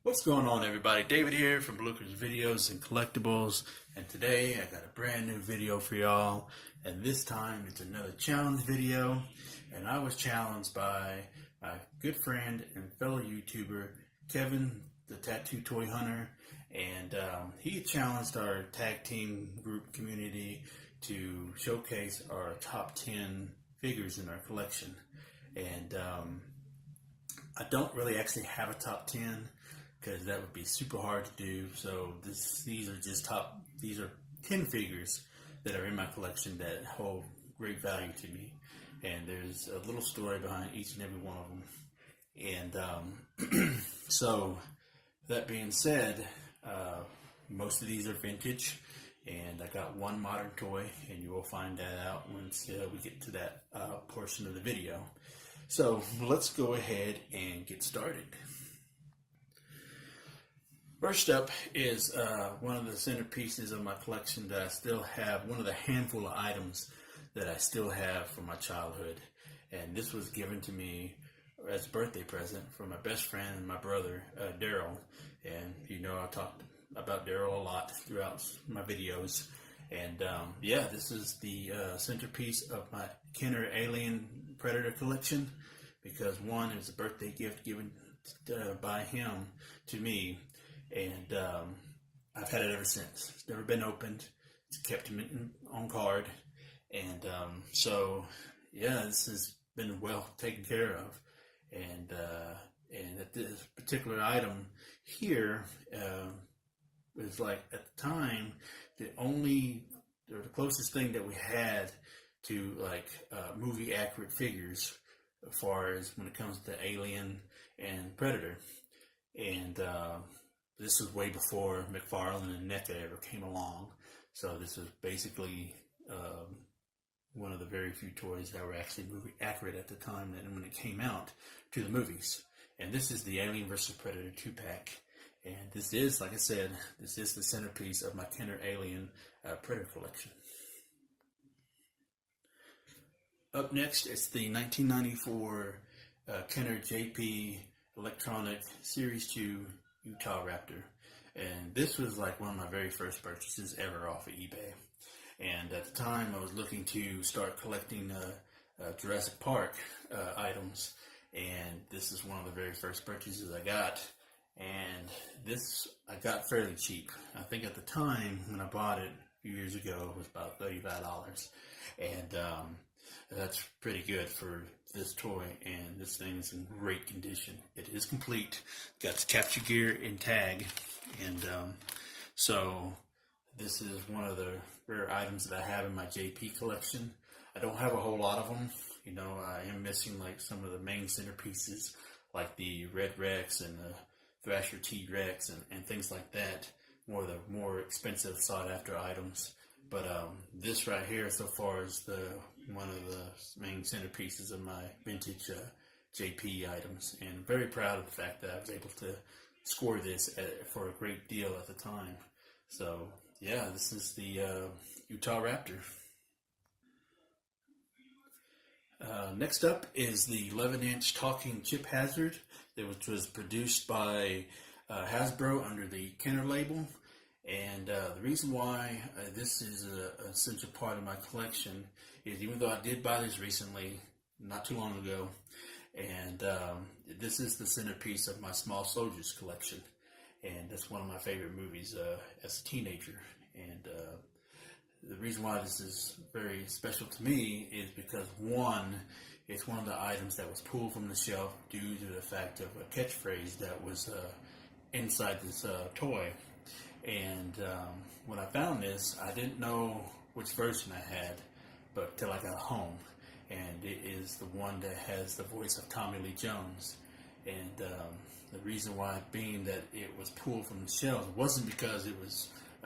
What's going on, everybody? David here from Blucher's Videos and Collectibles, and today I got a brand new video for y'all, and this time it's another challenge video. And I was challenged by my good friend and fellow YouTuber Kevin the Tattoo Toy Hunter, and he challenged our tag team group community to showcase our top 10 figures in our collection. And I don't really actually have a top 10 because that would be super hard to do. So these are 10 figures that are in my collection that hold great value to me, and there's a little story behind each and every one of them. And so that being said, most of these are vintage, and I got one modern toy, and you will find that out once we get to that portion of the video. So let's go ahead and get started. First up is one of the centerpieces of my collection that I still have, one of the handful of items that I still have from my childhood. And this was given to me as a birthday present from my best friend and my brother, Daryl. And you know, I talked about Daryl a lot throughout my videos. And yeah, this is the centerpiece of my Kenner Alien Predator collection, because one is a birthday gift given by him to me. And I've had it ever since. It's never been opened. It's kept on card. And so, yeah, this has been well taken care of. And at this particular item here was, like, at the time, the closest thing that we had to, like, movie accurate figures as far as when it comes to Alien and Predator. And this was way before McFarlane and NECA ever came along. So this was basically one of the very few toys that were actually movie accurate at the time when it came out to the movies. And this is the Alien vs. Predator 2-pack. And this is, like I said, this is the centerpiece of my Kenner Alien Predator collection. Up next, it's the 1994 Kenner JP Electronic Series 2 Utahraptor, and this was like one of my very first purchases ever off of eBay. And at the time, I was looking to start collecting Jurassic Park items, and this is one of the very first purchases I got. And this I got fairly cheap. I think at the time when I bought it a few years ago, it was about $35, and that's pretty good for this toy. And this thing is in great condition. It is complete. Got its capture gear and tag, and so this is one of the rare items that I have in my JP collection. I don't have a whole lot of them. You know, I am missing like some of the main centerpieces, like the Red Rex and the Thrasher T-Rex and things like that. More expensive sought after items. But this right here, so far, is one of the main centerpieces of my vintage JP items, and I'm very proud of the fact that I was able to score this for a great deal at the time. So yeah, this is the Utahraptor. Next up is the 11-inch talking chip hazard, which was produced by Hasbro under the Kenner label. And the reason why this is an essential part of my collection is, even though I did buy this recently, not too long ago, and this is the centerpiece of my Small Soldiers collection. And that's one of my favorite movies as a teenager. And the reason why this is very special to me is because, one, it's one of the items that was pulled from the shelf due to the fact of a catchphrase that was inside this toy. And when I found this, I didn't know which version I had, but till I got home. And it is the one that has the voice of Tommy Lee Jones. And the reason why being that it was pulled from the shelves wasn't because it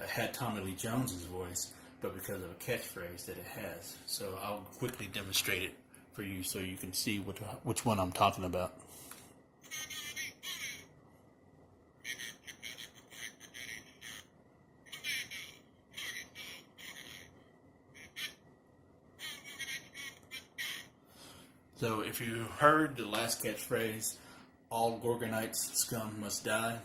had Tommy Lee Jones's voice, but because of a catchphrase that it has. So I'll quickly demonstrate it for you so you can see which one I'm talking about. So if you heard the last catchphrase, "all Gorgonites scum must die,"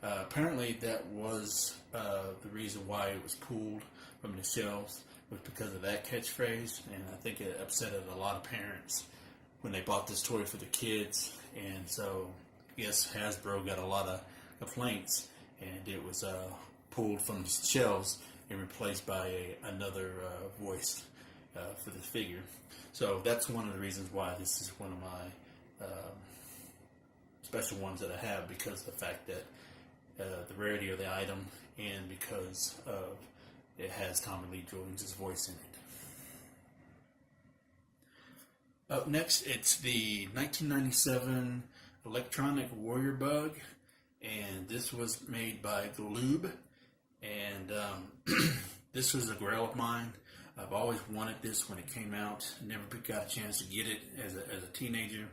Apparently, that was the reason why it was pulled from the shelves, was because of that catchphrase, and I think it upset a lot of parents when they bought this toy for the kids, and so I guess Hasbro got a lot of complaints, and it was pulled from the shelves and replaced by another voice for the figure. So that's one of the reasons why this is one of my special ones that I have, because of the fact that the rarity of the item, and because of it has Tommy Lee Jones' voice in it. Up next, it's the 1997 Electronic Warrior Bug, and this was made by Galoob, and this was a grail of mine. I've always wanted this when it came out. Never got a chance to get it as a teenager,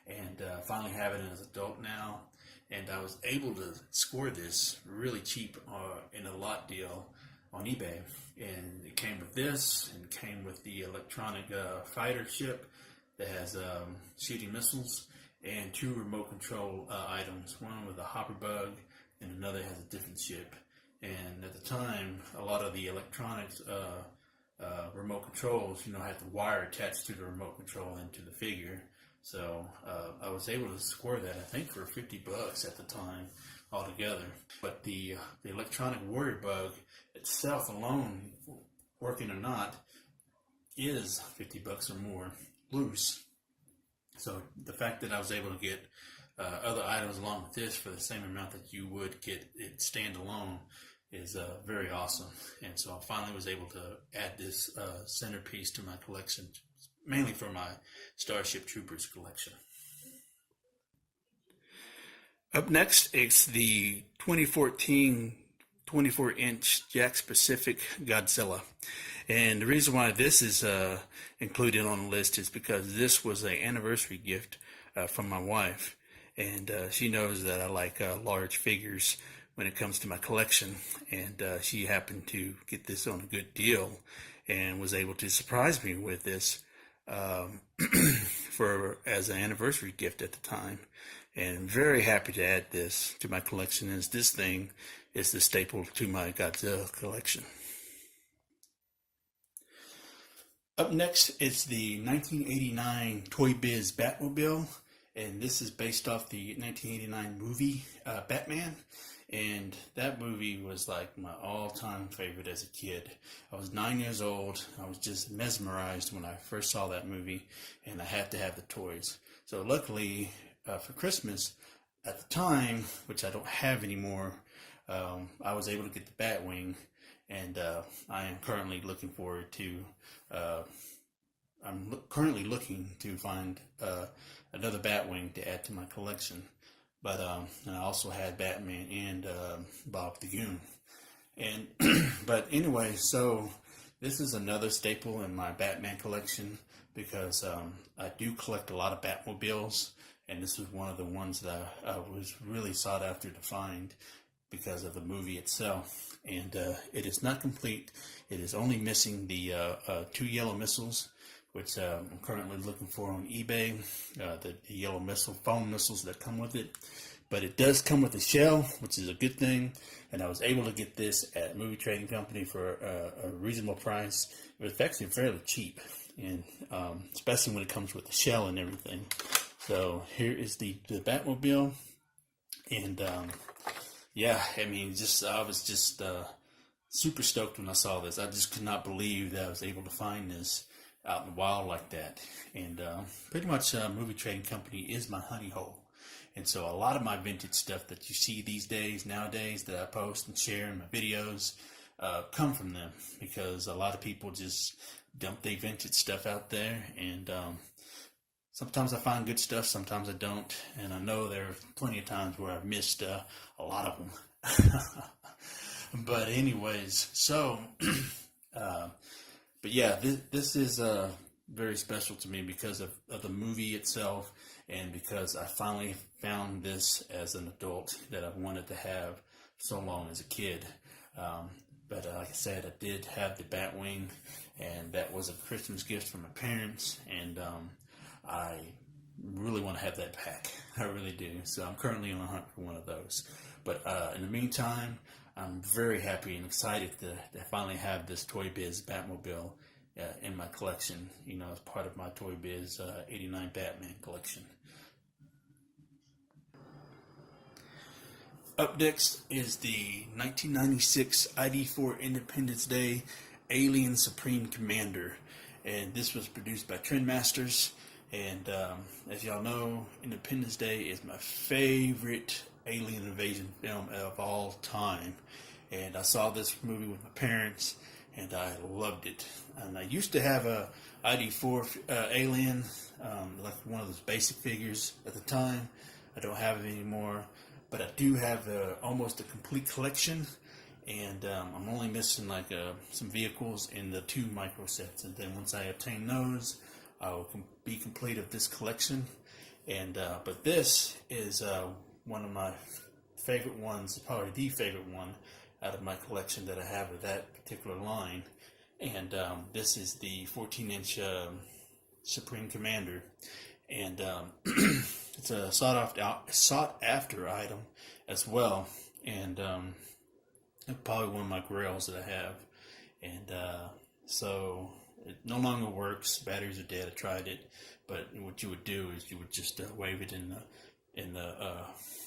and finally have it as an adult now. And I was able to score this really cheap in a lot deal on eBay. And it came with this, and came with the electronic fighter ship that has shooting missiles, and 2 remote control items. One with a hopper bug, and another has a different ship. And at the time, a lot of the electronics remote controls, had the wire attached to the remote control into the figure. So I was able to score that, I think, for $50 at the time altogether. But the Electronic Warrior Bug itself alone, working or not, is $50 or more loose. So the fact that I was able to get other items along with this for the same amount that you would get it standalone is very awesome. And so I finally was able to add this centerpiece to my collection, mainly for my Starship Troopers collection. Up next, it's the 2014 24-inch Jakks Pacific Godzilla. And the reason why this is included on the list is because this was an anniversary gift from my wife. And she knows that I like large figures when it comes to my collection. And she happened to get this on a good deal and was able to surprise me with this as an anniversary gift at the time. And very happy to add this to my collection, as this thing is the staple to my Godzilla collection. Up next, it's the 1989 Toy Biz Batmobile, and this is based off the 1989 movie Batman. And that movie was like my all-time favorite as a kid. I was 9 years old. I was just mesmerized when I first saw that movie, and I had to have the toys. So luckily, for Christmas, at the time, which I don't have anymore, I was able to get the Batwing, and I am currently looking forward to. I'm currently looking to find another Batwing to add to my collection. But and I also had Batman and Bob the Goon. And but anyway, so this is another staple in my Batman collection, because I do collect a lot of Batmobiles, and this was one of the ones that I was really sought after to find because of the movie itself. And it is not complete. It is only missing the 2 yellow missiles, which I'm currently looking for on eBay, the yellow missile, foam missiles that come with it. But it does come with a shell, which is a good thing, and I was able to get this at Movie Trading Company for a reasonable price. It was actually fairly cheap, and especially when it comes with the shell and everything. So here is the Batmobile, and yeah, I mean, I was just super stoked when I saw this. I just could not believe that I was able to find this out in the wild like that. And pretty much Movie Trading Company is my honey hole. And so a lot of my vintage stuff that you see nowadays that I post and share in my videos come from them, because a lot of people just dump their vintage stuff out there, and sometimes I find good stuff, sometimes I don't, and I know there are plenty of times where I've missed a lot of them. But anyways, so but yeah, this is very special to me because of the movie itself, and because I finally found this as an adult that I've wanted to have so long as a kid. But like I said, I did have the Batwing, and that was a Christmas gift from my parents, and I really want to have that back. I really do. So I'm currently on the hunt for one of those. But in the meantime, I'm very happy and excited to finally have this Toy Biz Batmobile in my collection, as part of my Toy Biz 89 Batman collection. Up next is the 1996 ID4 Independence Day Alien Supreme Commander, and this was produced by Trendmasters. And as y'all know, Independence Day is my favorite alien invasion film of all time. And I saw this movie with my parents, and I loved it. And I used to have a ID4 alien, like one of those basic figures at the time. I don't have it anymore, but I do have almost a complete collection. And I'm only missing like some vehicles in the 2 micro sets. And then once I obtain those, I will be complete of this collection. And but this is one of my favorite ones, probably the favorite one out of my collection that I have of that particular line. And this is the 14-inch Supreme Commander. And it's a sought after item as well. And probably one of my grails that I have. And so it no longer works. Batteries are dead. I tried it, but what you would do is you would just wave it in the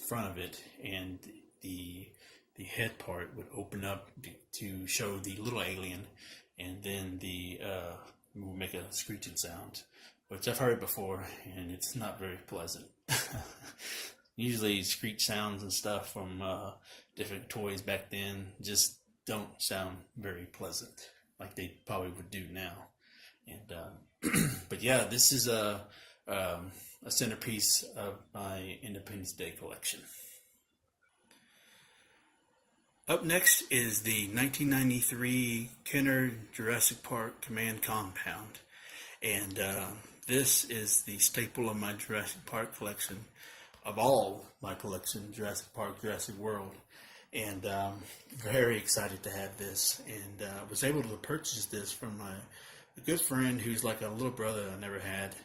front of it, and the head part would open up to show the little alien, and then it would make a screeching sound, which I've heard before, and it's not very pleasant. Usually screech sounds and stuff from different toys back then just don't sound very pleasant like they probably would do now. And but yeah, this is a centerpiece of my Independence Day collection. Up next is the 1993 Kenner Jurassic Park Command Compound, and this is the staple of my Jurassic Park collection, of all my collection, Jurassic Park, Jurassic World. And very excited to have this, and was able to purchase this from a good friend who's like a little brother I never had,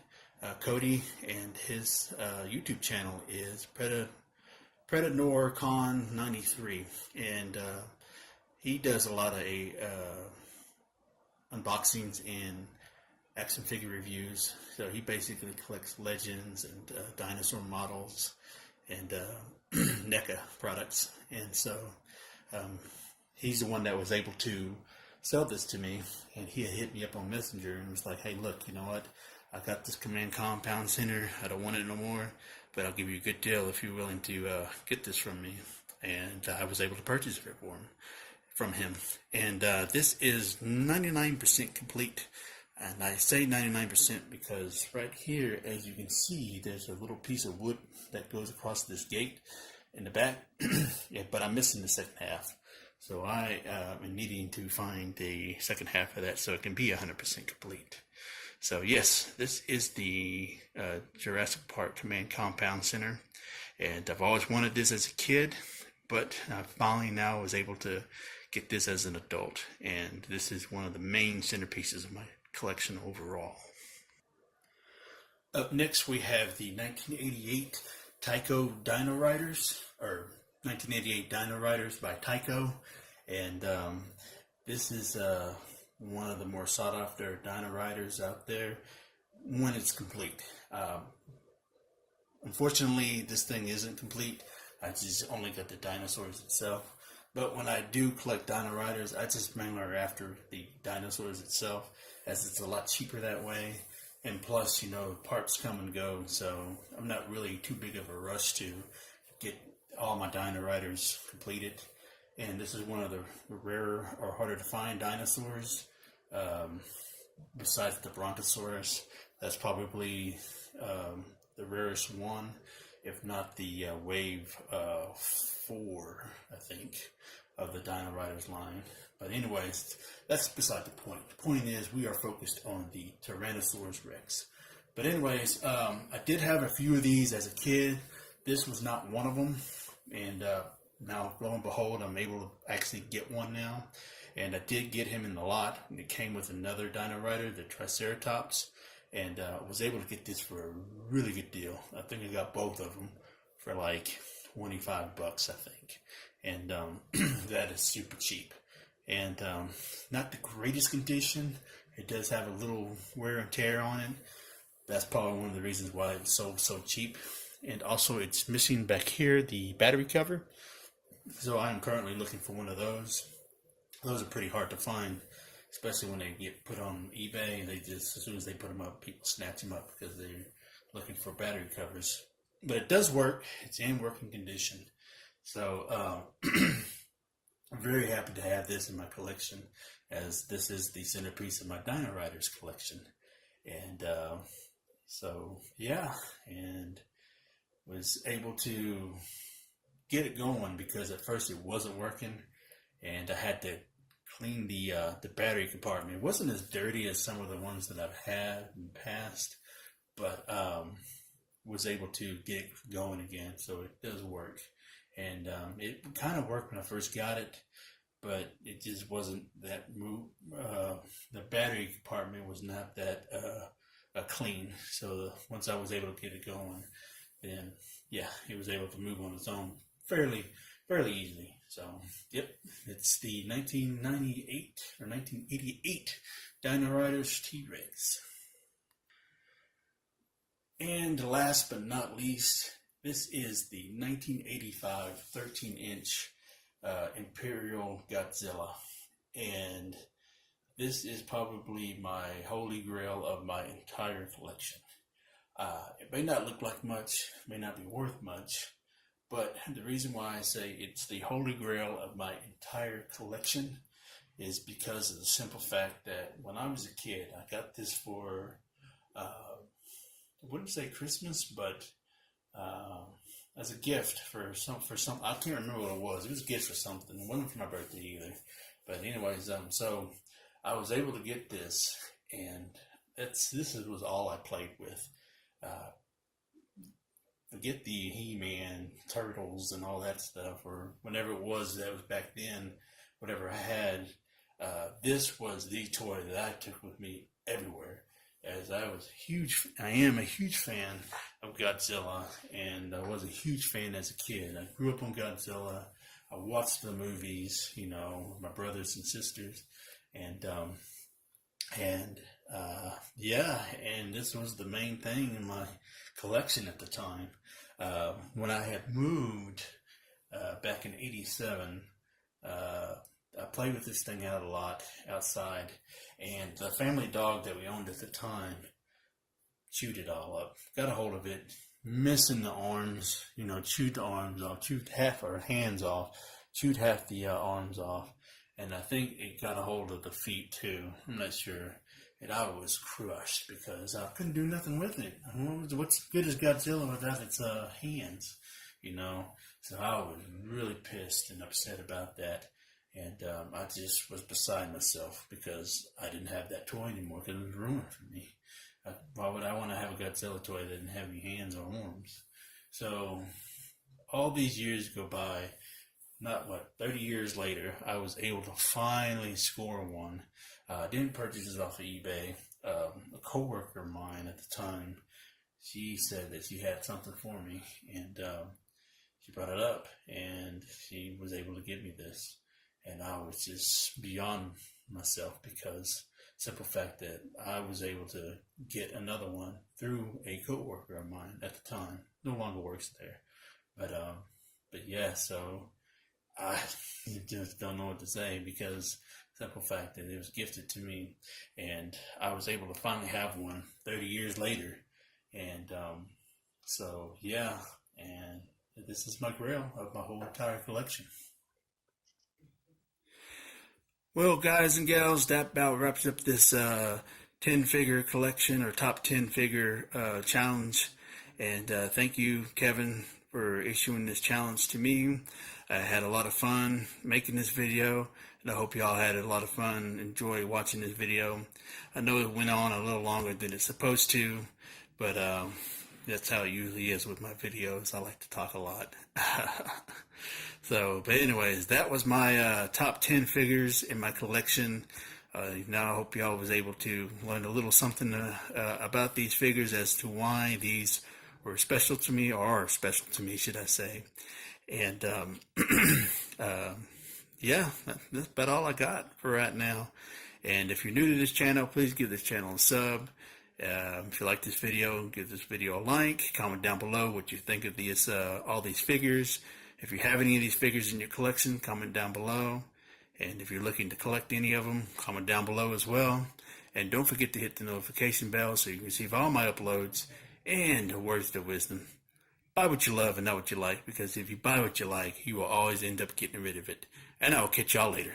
Cody, and his YouTube channel is PredatorCon 93, and he does a lot of unboxings and action figure reviews. So he basically collects legends and dinosaur models and NECA products, and so he's the one that was able to sell this to me, and he had hit me up on Messenger and was like, hey, look, you know what, I got this Command Compound Center, I don't want it no more, but I'll give you a good deal if you're willing to get this from me. And I was able to purchase it from him, and this is 99% complete. And I say 99% because right here, as you can see, there's a little piece of wood that goes across this gate in the back. Yeah, but I'm missing the second half. So I am needing to find the second half of that so it can be 100% complete. So yes, this is the Jurassic Park Command Compound Center. And I've always wanted this as a kid, but I finally now was able to get this as an adult. And this is one of the main centerpieces of my collection overall. Up next, we have the 1988 Tyco Dino Riders, or 1988 Dino Riders by Tyco, and this is one of the more sought after Dino Riders out there when it's complete. Unfortunately, this thing isn't complete. I just only got the dinosaurs itself. But when I do collect Dino Riders, I just mainly are after the dinosaurs itself, as it's a lot cheaper that way. And plus, you know, parts come and go, so I'm not really too big of a rush to get all my Dino Riders completed. And this is one of the rarer or harder to find dinosaurs. Besides the Brontosaurus, that's probably the rarest one, if not the wave 4, I think, of the Dino Riders line. But anyways, that's beside the point. The point is we are focused on the Tyrannosaurus Rex. But anyways, I did have a few of these as a kid. This was not one of them. And now, lo and behold, I'm able to actually get one now. And I did get him in the lot. And it came with another Dino Rider, the Triceratops. And I was able to get this for a really good deal. I think I got both of them for like $25, I think. And that is super cheap. And not the greatest condition. It does have a little wear and tear on it. That's probably one of the reasons why it was sold so cheap. And also it's missing back here the battery cover. So I'm currently looking for one of those. Those are pretty hard to find, especially when they get put on eBay. They just, as soon as they put them up, people snatch them up because they're looking for battery covers. But it does work. It's in working condition. So I'm very happy to have this in my collection, as this is the centerpiece of my Dino Riders collection. And so yeah, and was able to get it going because at first it wasn't working, and I had to clean the battery compartment. It wasn't as dirty as some of the ones that I've had in the past, but was able to get it going again. So it does work, and it kind of worked when I first got it, but it just wasn't that the battery compartment was not that clean. So once I was able to get it going, then yeah, it was able to move on its own fairly easily. So yep, it's the 1998 or 1988 Dino Riders T-Rex. And last but not least, this is the 1985 13-inch Imperial Godzilla. And this is probably my holy grail of my entire collection. It may not look like much, may not be worth much, but the reason why I say it's the holy grail of my entire collection is because of the simple fact that when I was a kid, I got this for, I wouldn't say Christmas, but as a gift for some, I can't remember what it was. It was a gift for something. It wasn't for my birthday either. But anyways, so I was able to get this, and this was all I played with. Forget the He-Man, Turtles, and all that stuff, or whenever it was that was back then, whatever I had, this was the toy that I took with me everywhere, as I am a huge fan of Godzilla, and I was a huge fan as a kid. I grew up on Godzilla. I watched the movies, my brothers and sisters, and this was the main thing in my collection at the time. When I had moved back in '87, I played with this thing out a lot outside, and the family dog that we owned at the time chewed it all up. Got a hold of it, missing the arms, chewed the arms off, chewed half our hands off, chewed half the arms off, and I think it got a hold of the feet too. I'm not sure. And I was crushed because I couldn't do nothing with it. What's good as Godzilla without its hands, So I was really pissed and upset about that. And I just was beside myself because I didn't have that toy anymore because it was ruined for me. Why would I want to have a Godzilla toy that didn't have any hands or arms? So all these years go by. 30 years later, I was able to finally score one. I didn't purchase this off of eBay. A coworker of mine at the time, she said that she had something for me, and she brought it up, and she was able to give me this. And I was just beyond myself because simple fact that I was able to get another one through a coworker of mine at the time. No longer works there, but yeah, so I just don't know what to say because simple fact that it was gifted to me, and I was able to finally have one 30 years later, and so yeah, and this is my grail of my whole entire collection. Well, guys and gals, that about wraps up this 10-figure collection or top 10-figure challenge, and thank you, Kevin, for issuing this challenge to me. I had a lot of fun making this video, and I hope y'all had a lot of fun, enjoy watching this video. I know it went on a little longer than it's supposed to, but that's how it usually is with my videos. I like to talk a lot. But anyways, that was my top 10 figures in my collection. Now I hope y'all was able to learn a little something about these figures as to why these were special to me, or are special to me, should I say. And yeah, that's about all I got for right now. And if you're new to this channel, please give this channel a sub. If you like this video, give this video a like. Comment down below what you think of these all these figures. If you have any of these figures in your collection, comment down below. And if you're looking to collect any of them, comment down below as well. And don't forget to hit the notification bell so you can receive all my uploads. And words of wisdom: buy what you love and not what you like, because if you buy what you like, you will always end up getting rid of it. And I'll catch y'all later.